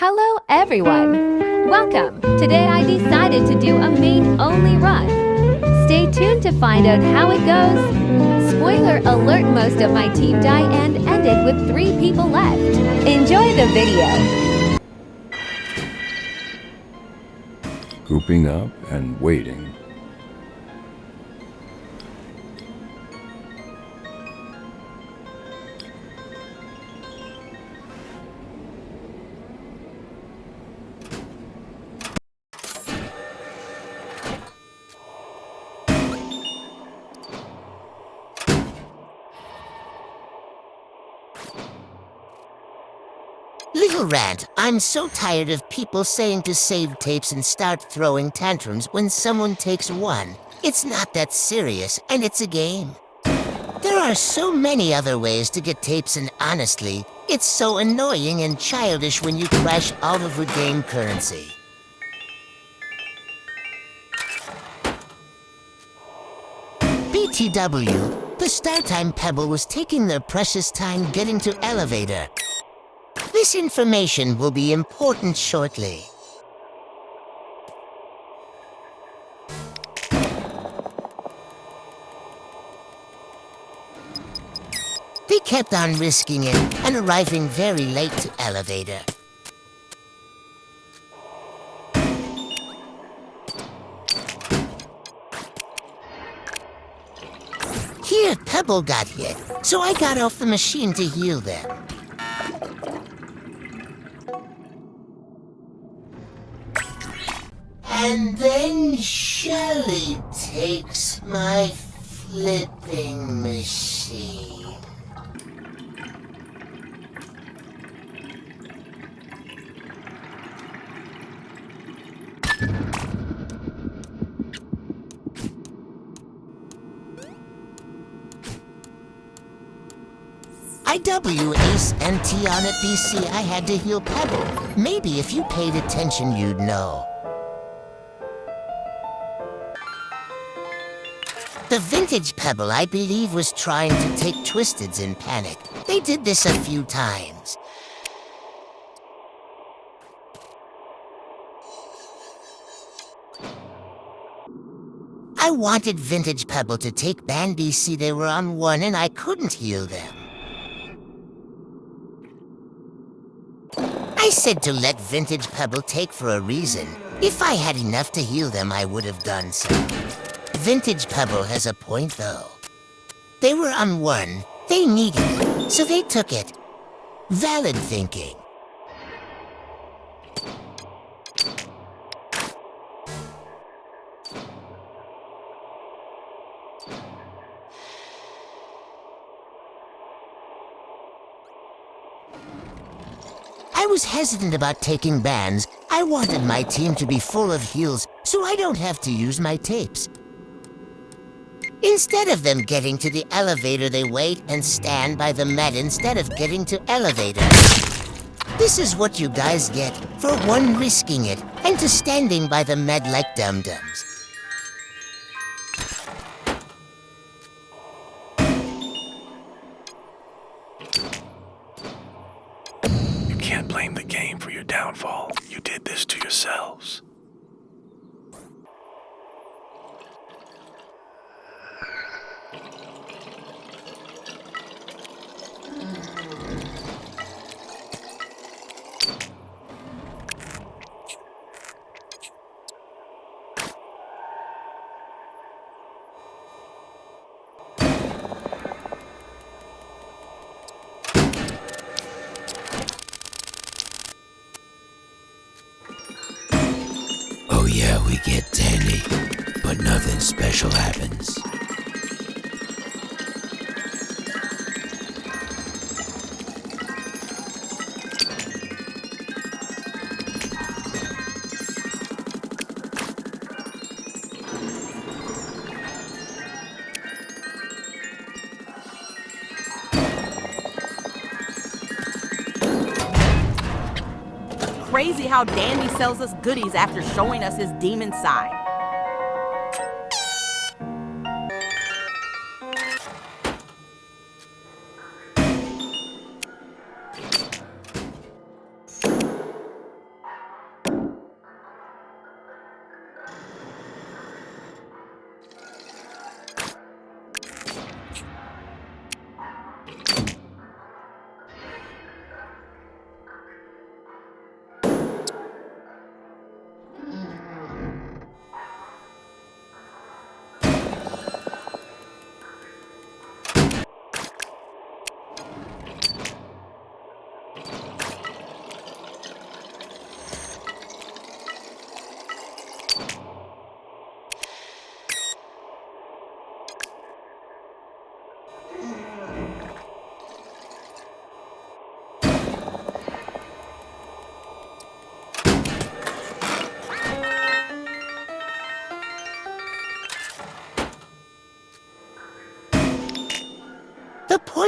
Hello everyone! Welcome! Today I decided to do a main-only run. Stay tuned to find out how it goes. Spoiler alert, most of my team died and ended with 3 people left. Enjoy the video! Grouping up and waiting. Little rant, I'm so tired of people saying to save tapes and start throwing tantrums when someone takes one. It's not that serious, and it's a game. There are so many other ways to get tapes, and honestly, it's so annoying and childish when you crash all of the game currency. BTW, the StarTime Pebble was taking their precious time getting to elevator. This information will be important shortly. They kept on risking it and arriving very late to elevator. Here, Pebble got hit, so I got off the machine to heal them. And then Shelly takes my flipping machine. IW, Ace, and Tion at BC, I had to heal Pebble. Maybe if you paid attention, you'd know. The vintage Pebble, I believe, was trying to take Twisteds in panic. They did this a few times. I wanted vintage Pebble to take Band BC. They were on 1 and I couldn't heal them. I said to let vintage Pebble take for a reason. If I had enough to heal them, I would have done so. Vintage Pebble has a point, though. They were on 1, they needed it, so they took it. Valid thinking. I was hesitant about taking bans. I wanted my team to be full of heals, so I don't have to use my tapes. Instead of them getting to the elevator, they wait and stand by the med instead of getting to elevator. This is what you guys get for 1 risking it and to standing by the med like dum-dums. You can't blame the game for your downfall. You did this to yourselves. Oh yeah, we get dandy, but nothing special happens. Crazy how Dandy sells us goodies after showing us his demon side.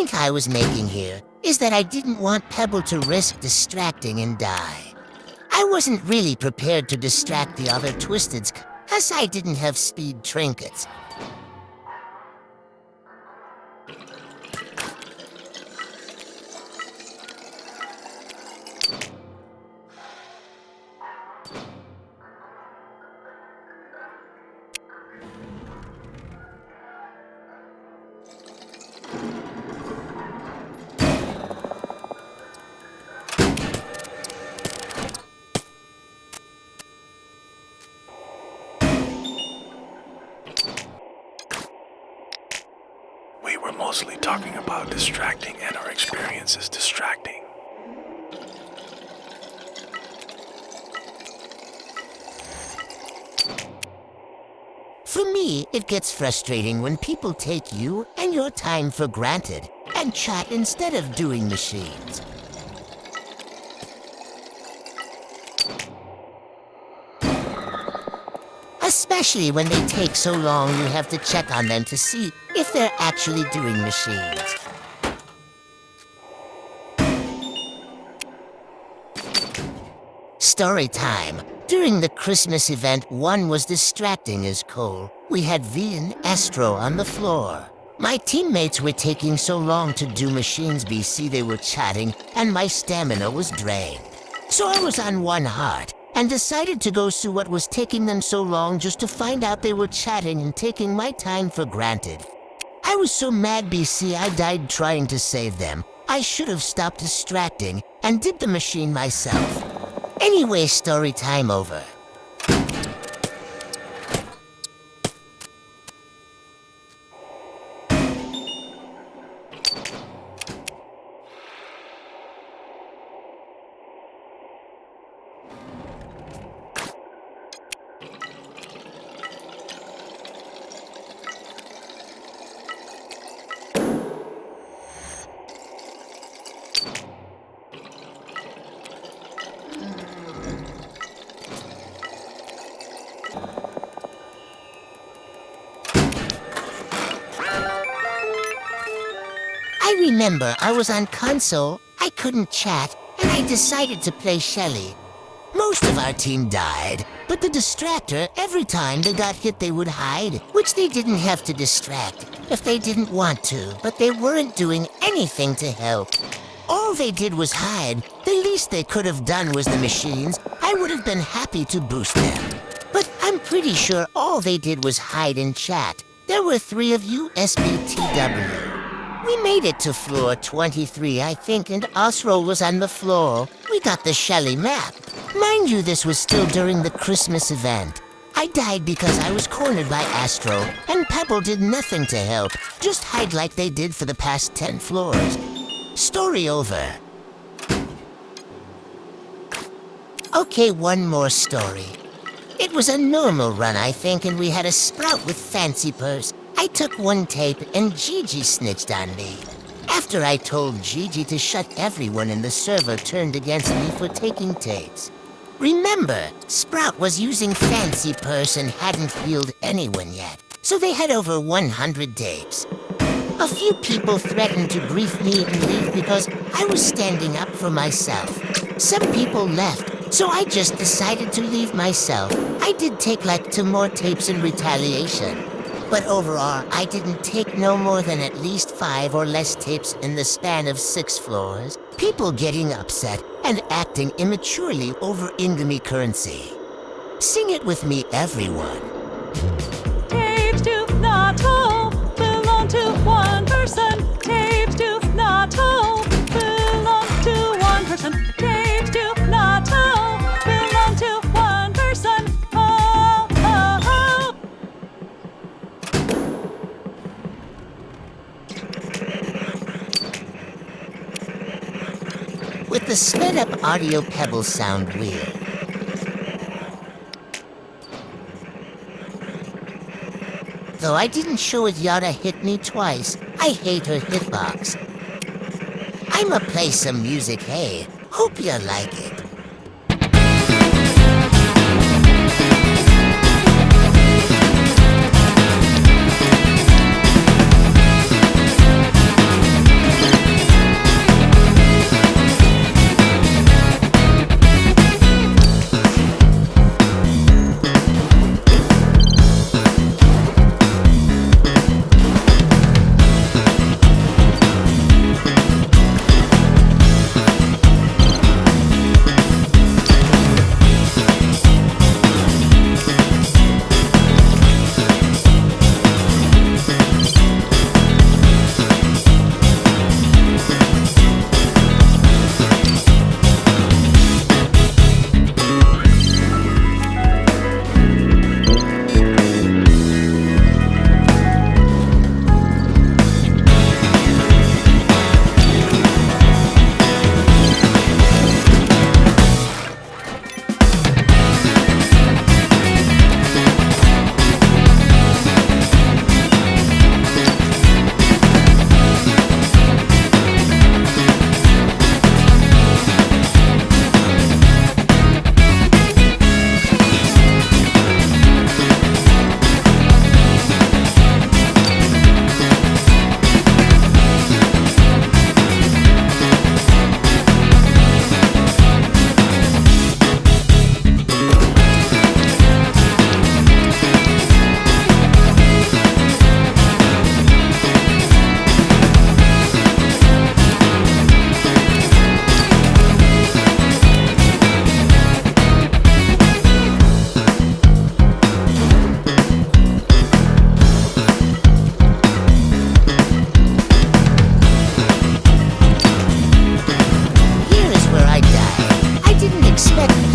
point I was making here is that I didn't want Pebble to risk distracting and die. I wasn't really prepared to distract the other Twisteds, as I didn't have speed trinkets. We were mostly talking about distracting and our experiences distracting. For me, it gets frustrating when people take you and your time for granted and chat instead of doing machines. Especially when they take so long you have to check on them to see if they're actually doing machines. Story time. During the Christmas event, one was distracting as coal. We had V and Astro on the floor. My teammates were taking so long to do machines BC they were chatting, and my stamina was drained. So I was on one heart, and decided to go see what was taking them so long just to find out they were chatting and taking my time for granted. I was so mad BC I died trying to save them. I should have stopped distracting and did the machine myself. Anyway, story time over. I remember I was on console, I couldn't chat, and I decided to play Shelly. Most of our team died, but the distractor, every time they got hit they would hide, which they didn't have to distract if they didn't want to, but they weren't doing anything to help. All they did was hide. The least they could have done was the machines. I would have been happy to boost them. But I'm pretty sure all they did was hide and chat. There were 3 of you SBTW. We made it to floor 23, I think, and Osro was on the floor. We got the Shelly map. Mind you, this was still during the Christmas event. I died because I was cornered by Astro, and Pebble did nothing to help, just hide like they did for the past 10 floors. Story over. Okay, one more story. It was a normal run, I think, and we had a Sprout with Fancy Purse. I took one tape and Gigi snitched on me. After I told Gigi to shut everyone in the server turned against me for taking tapes. Remember, Sprout was using Fancy Purse and hadn't healed anyone yet, so they had over 100 tapes. A few people threatened to grief me and leave because I was standing up for myself. Some people left, so I just decided to leave myself. I did take like 2 more tapes in retaliation. But overall, I didn't take no more than at least 5 or less tapes in the span of 6 floors. People getting upset and acting immaturely over Ingami currency. Sing it with me, everyone. Tapes do not all belong to one person. Tapes do not all belong to one person. Tapes do not all belong to one person. Oh, oh, oh. With the sped-up audio pebbles sound weird. Though I didn't show it Yara hit me twice, I hate her hitbox. I'ma play some music, hey. Hope you like it.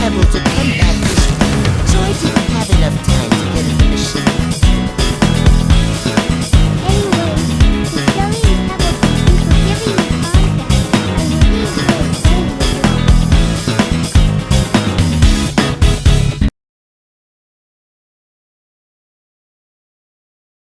able to come back this time, so I didn't have enough time